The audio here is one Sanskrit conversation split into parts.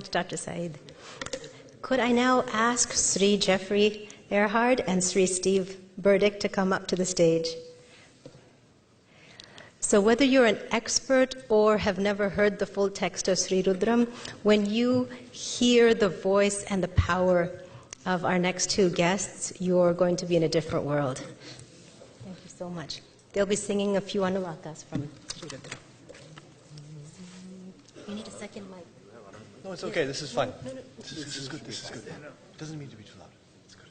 Dr. Saeed. Could I now ask Sri Jeffrey Erhard and Sri Steve Burdick to come up to the stage? So whether you're an expert or have never heard the full text of Sri Rudram, when you hear the voice and the power of our next two guests, you're going to be in a different world. Thank you so much. They'll be singing a few anulakas from Sri Rudram. You need a second mic. No, it's okay. This is fine. This is good. This is good. It doesn't need to be too loud. It's good.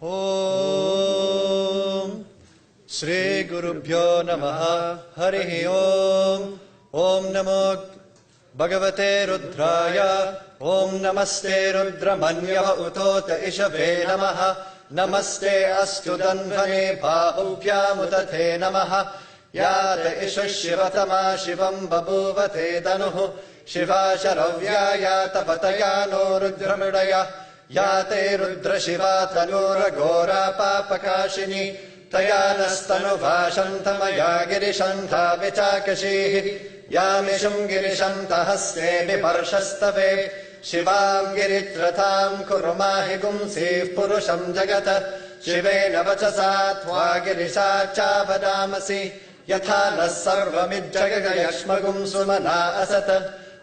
Om Shri Gurubhyo Namaha Harihi Om Om Namo Bhagavate Rudraya Om Namaste Rudramanyava Utota Ishave Namaha Namaste Astu Danvane Bhahubhyam Utate Namaha Yata Isha Shivatama Shivam Babuvate Danuhu Shiva Sharavyaya Tapatayano Rudramidaya Yate Rudra Shiva Tanura Gora Papakashini Tayanastanu Vashantamaya Girishanta Vichakashihi Yamishum Girishanta Haste Viparshastave Shivam Giritratam Kurumahi Gumsi Purusham Jagata Shivena Vachasa Tva Girishacha Vadamasi Yatha Nasarvamidjagayashmagum Sumana Asata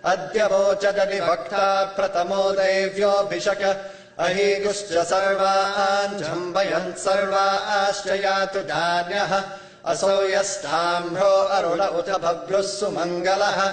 Adyavochadani Bhakta Pratamo Devyo Bhishaka Ahiguscha Sarvaan Jambayant Sarva Ashchayatu Danyaha Asoyastamro Arula Utabhablus Sumangalaha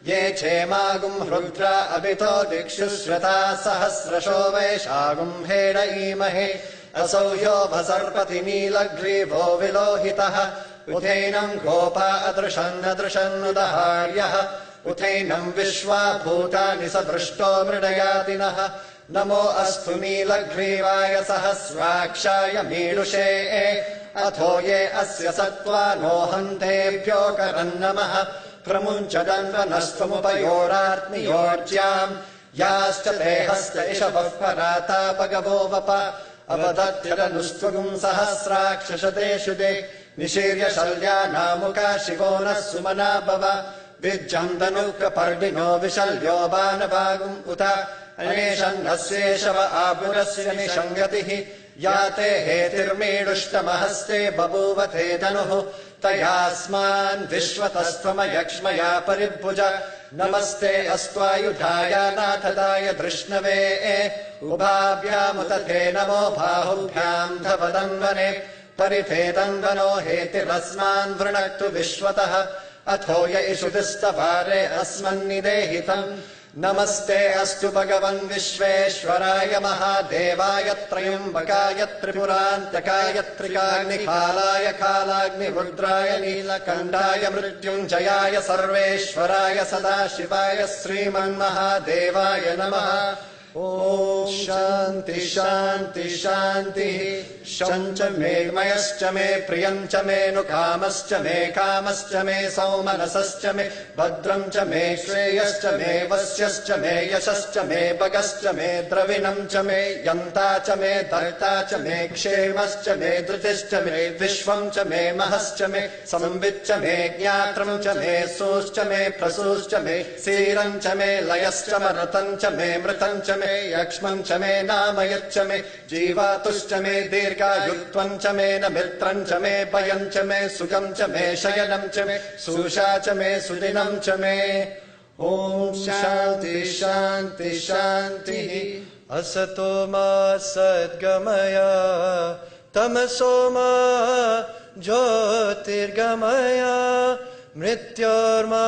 Ye Chemagum Rudra Abito Dikshushrata Sahasrasho Vaishagum Heda Imahe Asoyo Vasarpati Nilagrivo Vilohitaha Uthainam Gopa Adrishan Adrishan Udaharyaha Uthainam Vishwa Bhutani Sadrishto Mridayatinaha Namo Astu Nilaghrivaya Sahasrakshaya Mirushe Athoye Asya Sattva Nohantebhyo Karannamaha Pramunchadanvanastumupayoratni Yorjyam Yascha Tehasta Ishabhparata Bhagavovapa Avadatyadannustvagum Sahasrakshashadeshude Nishirya Shalya Namuka Shivona Sumana Bhava Vijjandanuka Pardino Vishalyo Banavagum Uta Aneshan Nasyeshava Abhurasya Nishangatihi Yate Hetirmedushtamahasте Babuvate Danuhu Tayasman Vishwatastvamayaksmaya Paribhuja Namaste Astvayudhaya Nathadaya Drishnave Ubhabhyamutate Namo Bahubhyam Dhavadanvane Pariphetanvano Hetirasman Vrinaktu Vishwataha Athoya Ishudistavare Asman Nidehitam Namaste Astu Bhagavan Vishveshwaraya Mahadevaya Trayambakaya Tripurantakaya Trikagni Khalaya Khalagni Rudraya Nilakandaya Mrityunjayaya Sarveshwaraya Sadashivaya Sriman Mahadevaya Namaha Om Shanti Shanti Shanti Shancha me Mayascha me Priyancha me Nukamascha me Kamascha me Saumanasascha me Bhadramcha me Shreyascha me Vasyascha me Yashascha me Bhagascha me Dravinamcha me Yantacha me Dhartacha me Kshemascha me Dhritischa me Vishwamcha me Mahascha me Samvitcha me Jnatramcha me Suscha me Prasuscha me Sirancha me Layascha Maratancha me Mritancha me Yakshmancha me Namayatcha me Jivatuscha me Dirghayutvancha me Namirtrancha me Bhayancha me Sugamcha me Shayanamcha me Sushacha me Sudinamcha me Om Shanti Shanti Shanti Asatoma Sadgamaya Tamasoma Jyotirgamaya Mrityorma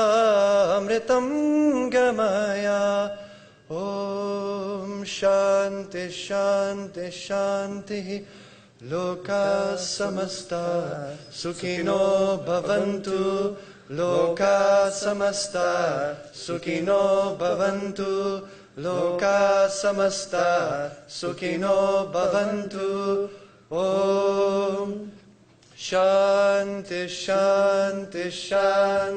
Amritam Gamaya Om Shanti Shanti Shanti Loka Samasta Sukhino Bhavantu Loka Samasta Sukhino Bhavantu Loka Samasta Sukhino Bhavantu Om Shanti Shanti Shanti